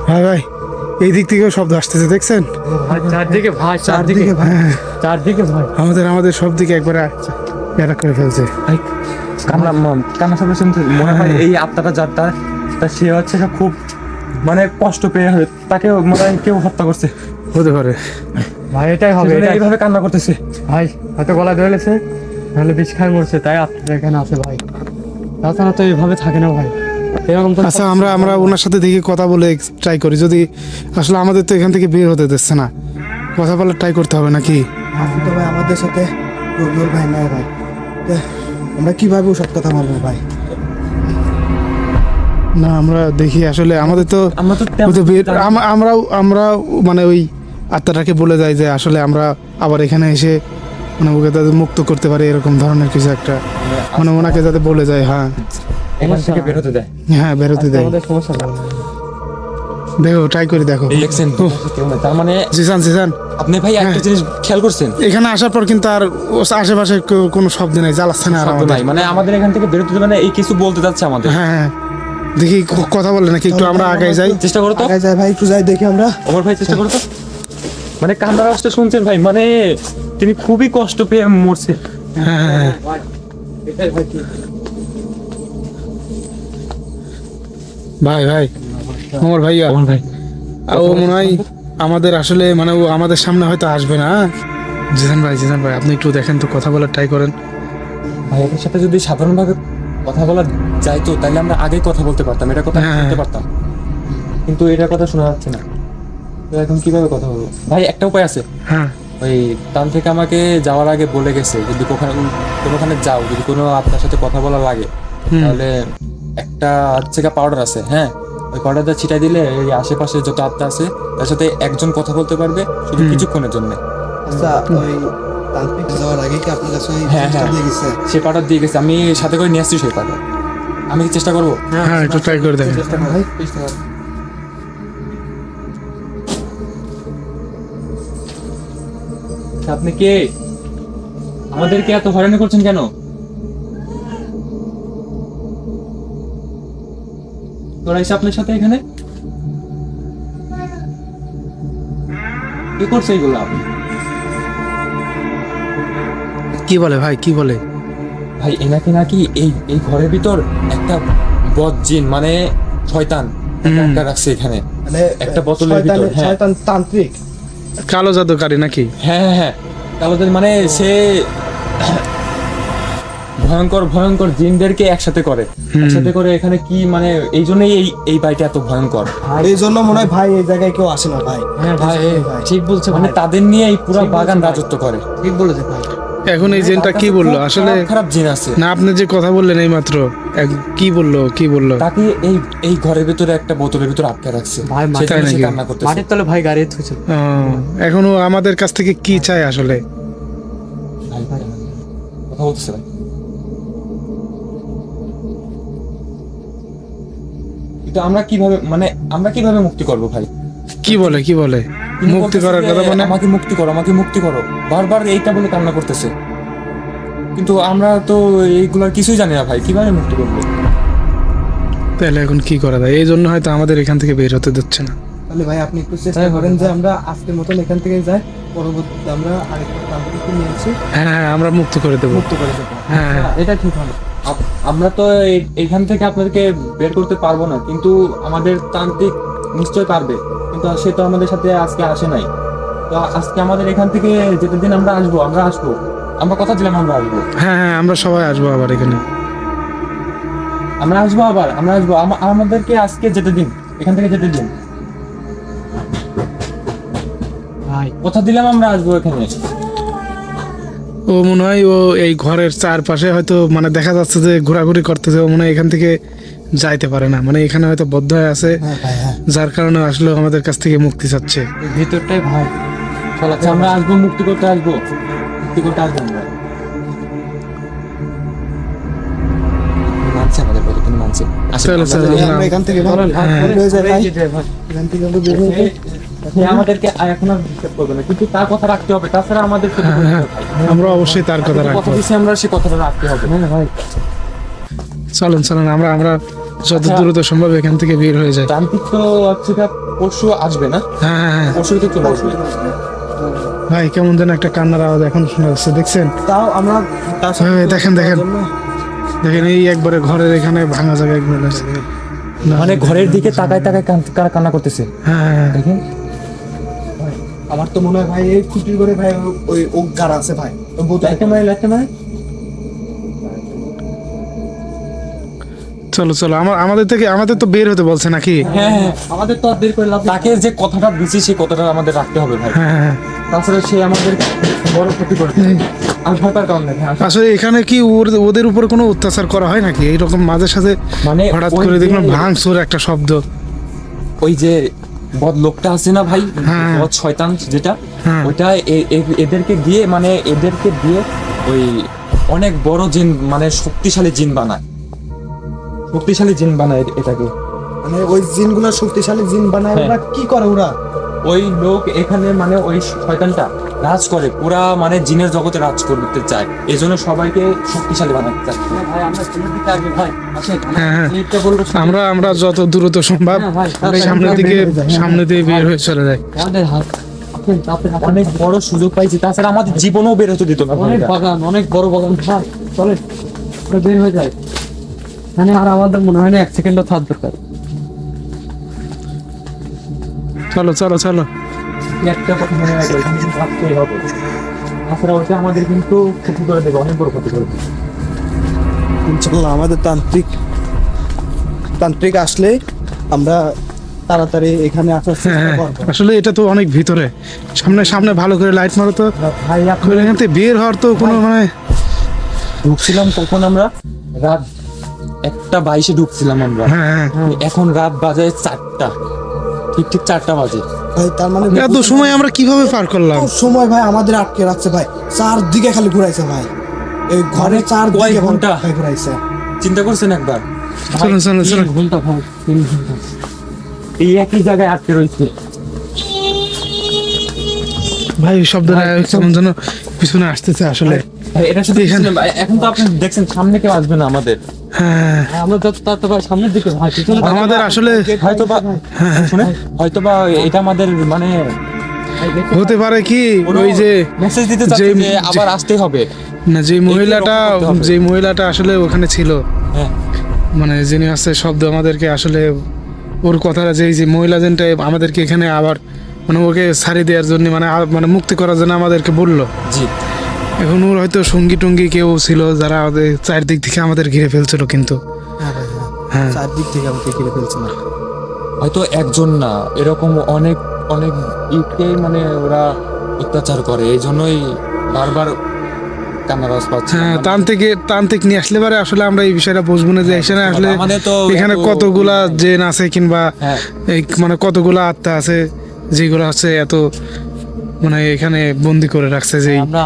হ্যাঁ ভাই, এই দিক থেকেও শব্দ আসতেছে, দেখছেন? চারদিকে ভাই, চারদিকে ভাই, চারদিকে ভাই, আমাদের সব দিকে একবারে এটা করে ফেলছে। ভাই কান্না শব্দ শুনতে মনে হয় এই আত্মাটা যারটা তা সে হচ্ছে খুব মানে কষ্ট পেয়ে তাকে মনে হয় কেউ হত্যা করছে, হতে পারে ভাই। এটাই হবে, এইভাবে কান্না করতেছে ভাই, হয়তো গলায় ধরেছে, নাহলে বিষ খায় মরছে, তাই আত্মাটা এখানে আছে ভাই। তাছাড়া তো এইভাবে থাকে না ভাই, এরকম তো। আচ্ছা, আমরা ওনার সাথে দেখি কথা বলে ট্রাই করি, যদি আসলে আমাদের তো এখান থেকে বের হতে দিচ্ছে না, কথা বলে ট্রাই করতে হবে নাকি? আপনি তো ভাই আমাদের সাথে রবিউল ভাই নাই ভাই, আমরা কিভাবে ওসব কথা বলবো ভাই? না, আমরা দেখি আসলে আমাদের তো আমরা তো আমরাও মানে ওই আত্মাটাকে বলে যাই যে আসলে আমরা আবার এখানে এসে মানে ওকে তাদের মুক্ত করতে পারি, এরকম ধরনের কিছু একটা মানে ওনাকে যাতে বলে যায়। হ্যাঁ এখান থেকে বেরোতে দেয়, হ্যাঁ, বেরোতে দেয়। আমাদের সমস্যা নেই। দেখো, ট্রাই করে দেখো। দেখছেন, তার মানে জিসান আপনি ভাই একটা জিনিস খেয়াল করছেন, এখানে আসার পর কিন্তু আর আশেপাশে কোনো শব্দ নেই, জ্বালাচ্ছে না আর শব্দ নাই, মানে আমাদের এখান থেকে বেরোতে মানে এই কিছু বলতে যাচ্ছে আমাদের। হ্যাঁ, দেখি কথা বলে নাকি, একটু আমরা আগে যাই, চেষ্টা করো তো। আগে যাই ভাই, একটু যাই দেখি আমরা। ওমর ভাই চেষ্টা করো তো। মানে কান্নার আওয়াজটা শুনছেন ভাই, মানে তিনি খুবই কষ্ট পেয়ে মরছে। হ্যাঁ, ভাই ওমর ভাইয়া, ওমর ভাই, ও মনে হয় আমাদের আসলে মানে ও আমাদের সামনে হয়তো আসবে না। জিসান ভাই আপনি একটু দেখেন তো, কথা বলার ট্রাই করেন। ভাই এর সাথে যদি সাধারণভাবে কথা বলা যায় তো তাহলে আমরা আগেই কথা বলতে পারতাম, এটা কথা হ্যাঁ। বলতে পারতাম, কিন্তু এটার কথা শোনা যাচ্ছে না। তো এখন কিভাবে কথা বলবো ভাই? একটা উপায় আছে, হ্যাঁ, ওই তান থেকে আমাকে যাওয়ার আগে বলে গেছে, যদি কোনোখানে যাও, যদি কোনো আপনার সাথে কথা বলা লাগে তাহলে একটা হচ্ছে পাউডার আছে, হ্যাঁ, ওই পাউডারটা ছিটাই দিলে এই আশেপাশে যত আত্মা আছে তার সাথে একজন কথা বলতে পারবে শুধু কিছুক্ষণের জন্য। আচ্ছা, ওই তান্ত্রিক যাওয়ার আগে কি আপনার কাছে ওই হ্যাঁ, জিনিসটা দিয়ে গেছে? সে পাউডার দিয়ে গেছে, আমি সাথে করে নিয়ে আসছি সেই পাউডার। আমি কি চেষ্টা করবো? হ্যাঁ, একটু ট্রাই করে দেখেন। ভাই আপনি কে? আমাদেরকে এত হয়রানি করছেন কেন? তোরা এসে আপনার সাথে এখানে কি করছে এইগুলা? কি বলে ভাই, কি বলে? ভাই এনাকে নাকি এই ঘরের ভিতর একটা বদ জিন মানে শয়তান আটকা রাখছে এখানে, মানে একটা বোতলের ভিতর। হ্যাঁ, শয়তান তান্ত্রিক, কালো জাদুকারী নাকি? হ্যাঁ, কালো জাদু, মানে সে ভয়ঙ্কর জিনদেরকে একসাথে করে এখানে কি মানে এই জন্যই এই বাড়িটা এত ভয়ঙ্কর। এই জন্য মনে হয় ভাই এই জায়গায় কেউ আসে না ভাই। হ্যাঁ ভাই, ঠিক বলছে মানে তাদের নিয়ে এই পুরো বাগান রাজত্ব করে। ঠিক বলেছে ভাই। এখন এই জিনটা কি বললো আসলে? খারাপ জিন আছে না, আপনি যে কথা বললেন এই মাত্র, কি বললো? তাকে এই ঘরের ভিতরে একটা বোতলের ভিতরে আটকে রাখছে, ভাই, সেখানে মাথায় সে নাকি? কান্না করতেছে। মাটির তলে ভাই গাড়ি থুইছে। এখন ও আমাদের কাছ থেকে কি চায় আসলে? ভাই কথা বলতেছে ভাই, কিন্তু আমরা কিভাবে মুক্তি করব ভাই? কি বলে তিনি মুক্তি বলতেছে করার যে, কথা মানে? আমাকে মুক্তি করো বারবার এইটা বলে কান্না করতেছে, কিন্তু আমরা তো এইগুলার কিছুই জানি না ভাই, কিভাবে মুক্তি করবো? তাহলে এখন কি করা যায়? এই জন্য হয়তো আমাদের এখান থেকে বের হতে দিচ্ছে না। তাহলে ভাই আপনি একটু চেষ্টা করেন যে আমরা আজকের মতন এখান থেকে যাই, পরবর্তীতে আমরা আরেকটা তান্ত্রিককে নিয়ে আসি, হ্যাঁ, আমরা মুক্ত করে দেবো। মুক্ত করে দেবো। হ্যাঁ, এটা ঠিক হবে। আমরা তো এইখান থেকে আপনাদেরকে বের করতে পারবো না, কিন্তু আমাদের তান্ত্রিক নিশ্চয় পারবে, কিন্তু সে তো আমাদের সাথে আজকে আসে নাই। তো আজকে আমাদের এখান থেকে যেতে দিন, আমরা আসবো, আমরা কথা দিলাম আমরা আসবো। হ্যাঁ, আমরা সবাই আসবো আবার এখানে। আমরা আসবো আমাদেরকে আজকে যেতে দিন, এখান থেকে যেতে দিন ভাই, কথা দিলাম আমরা আসবো এখানে। ও মনে হয় ও এই ঘরের চারপাশে হয়তো মানে দেখা যাচ্ছে যে ঘোরাঘুরি করতেছে, ও মনে হয় এখান থেকে যাইতে পারে না, মানে এখানে হয়তো বদ্ধ হয়ে আছে, যার কারণে আসলে আমাদের কাছ থেকে মুক্তি চাচ্ছে। ভিতরটাই ভাই চলাচ্ছে, আমরা আসবো, মুক্তি করতে আসবো আমরা। মানছে আমাদের কথা, তিনি মানছে। চলো, আমরা এখান থেকে ভাই এখান থেকে আমরা বের হয়ে যাই। সে আমাদেরকে এখন আর ডিস্টার্ব করবে না, কিন্তু তার কথা রাখতে হবে, তাছাড়া আমাদের ক্ষতি করতে হবে ভাই। আমরা অবশ্যই তার কথা কথা রাখবো। দিচ্ছি, আমরা সে কথাটা রাখতে হবে। হ্যাঁ ভাই, চলুন আমরা যত দ্রুত সম্ভব এখান থেকে বের হয়ে যাই। তান্ত্রিক তো হচ্ছে পরশু আসবে না, হ্যাঁ হ্যাঁ হ্যাঁ। পরশু তো চলে আসবে। ভাই কেমন যেন একটা কান্নার আওয়াজ এখন শোনা যাচ্ছে, দেখছেন? তাও আমরা তার সাথে হ্যাঁ, দেখেন, দেখেন। জন্য- দেখেন এই একবারে ঘরের এখানে ভাঙা জায়গা একবার আছে। মানে ঘরের দিকে তাকায় তাকায় কান্না করতেছে, হ্যাঁ হ্যাঁ হ্যাঁ। দেখেন। আমার তো মনে হয় ভাই এই খুঁটির করে ভাই ওই গার আছে ভাই, ওই বোতল লাইটটা মারে। চলো চলো, আমাদের তো বের হতে বলছে নাকি? হ্যাঁ, আমাদের তো আর দেরি করে লাভ নেই। তাকে যে কথাটা দিছি সেই কথাটা আমাদের রাখতে হবে ভাই, হ্যাঁ হ্যাঁ। তাছাড়া সে আমাদের বড় ক্ষতি করবে। আর ভয় পাওয়ার কারণ নেই, হ্যাঁ। আসলে এখানে কি ওদের উপর কোনো অত্যাচার করা হয় নাকি? এইরকম মাঝে সাথে মানে হঠাৎ ওই করে যে- দেখলাম ভাঙচুর একটা শব্দ। ওই যে বদ লোকটা আছে না ভাই, হ্যাঁ। বদ শয়তান যেটা, হ্যাঁ। ওইটা এদেরকে দিয়ে ওই অনেক বড় জিন, মানে শক্তিশালী জিন বানায় এটাকে। মানে ওই জিনগুলা শক্তিশালী জিন বানায়, হ্যাঁ। ওরা কি করে ওরা? ওই লোক এখানে মানে ওই শয়তানটা রাজ করে, পুরা মানে জিনের জগতে রাজ করতে চায়, এজন্য সবাইকে শক্তিশালী বানাতে চায়। ভাই আমরা সামনের দিকে আগে ভাই আসেন, হ্যাঁ, হ্যাঁ। এইটা বলবো। আমরা যত দ্রুত সম্ভব হ্যাঁ, ভাই, সামনের দিকে সামনে দিয়ে বের হয়ে চলে যাই। আমাদের অনেক বড় সুযোগ পাইছি, তাছাড়া আমাদের জীবনেও বের হতে দিত না ভাই অনেক এরা। বাগান, অনেক বড় বাগান ভাই, চলে আমরা বের হয়ে যায়। মানে আর আমাদের মনে হয় না 1 সেকেন্ডও থাক দরকার। চলো চলো চলো। একটা কথা মনে রাখবে, এখানে কিন্তু ভাবতেই হবে, তাছাড়া ওটা আমাদের কিন্তু ক্ষতি করে দেবে, অনেক বড় ক্ষতি করে দেবে। ইনশাআল্লাহ আমাদের তান্ত্রিক আসলে আমরা তাড়াতাড়ি এখানে আসার হ্যাঁ চেষ্টা হ্যাঁ। করবো। আসলে এটা তো অনেক ভিতরে, সামনে ভালো করে লাইট মারো তো। ভাই আপনি এখান থেকে বের হওয়ার তো কোনো মানে ঢুকছিলাম কখন আমরা, রাত 1:22 ঢুকছিলাম আমরা, হ্যাঁ হ্যাঁ। এখন রাত বাজে 4টা, ঠিক 4টা বাজে। ভাই তার মানে এত সময় আমরা কিভাবে পার করলাম? এত সময় ভাই আমাদের আটকে রাখছে ভাই, চারদিকে খালি ঘুরাইছে ভাই, এই ঘরে কয় চারদিকে ঘন্টা? ভাই ঘুরাইছে। চিন্তা করছেন একবার? চলুন চলুন চলুন। 3 ঘন্টা ভাই, 3 ঘন্টা। এই একই জায়গায় আটকে রয়েছে। ভাই শব্দটা কেমন যেন পিছনে আসতেছে আসলে। ভাই, এটা শুধু এখানে- পিছনে, ভাই, এখন তো আপনি দেখছেন সামনে কেউ আসবে না আমাদের, হ্যাঁ হ্যাঁ, আমরা যত তাড়াতাড়ি ভাই সামনের দিকে ভাই, পিছনে আমাদের আসলে হয়তোবা শুনে হয়তোবা এটা আমাদের মানে হতে পারে কি ওই যে মেসেজ দিতে চাচ্ছে যে- যে আবার আসতে হবে। না, যে মহিলাটা আসলে ওখানে ছিল, হ্যাঁ, মানে যিনি আছে শব্দ আমাদেরকে আসলে ওর কথাটা যে মহিলা যেনটা আমাদেরকে এখানে আবার মানে ওকে ছাড়ি দেওয়ার জন্য মানে মুক্তি করার জন্য আমাদেরকে বললো। জি, এখন ওর হয়তো সঙ্গী টঙ্গী কেউ ছিল যারা আমাদের চারদিক থেকে আমাদের ঘিরে ফেলছিল কিন্তু। হ্যাঁ ভাই হ্যাঁ, হ্যাঁ চারদিক থেকে আমাকে ঘিরে ফেলছে না। হয়তো একজন না, এরকম অনেক অনেক ইটকেই মানে ওরা অত্যাচার করে, এই জন্যই বারবার কান্নার আওয়াজ পাচ্ছে। হ্যাঁ, তান্ত্রিক নিয়ে আসলে পারে আসলে আমরা এই বিষয়টা বুঝবো না যে এখানে আসলে আমাদের তো এখানে এত- কতগুলা জেন আছে কিংবা হ্যাঁ, এই মানে কতগুলা আত্মা আছে যেগুলো হচ্ছে এত মানে এখানে বন্দি করে রাখছে যে আমরা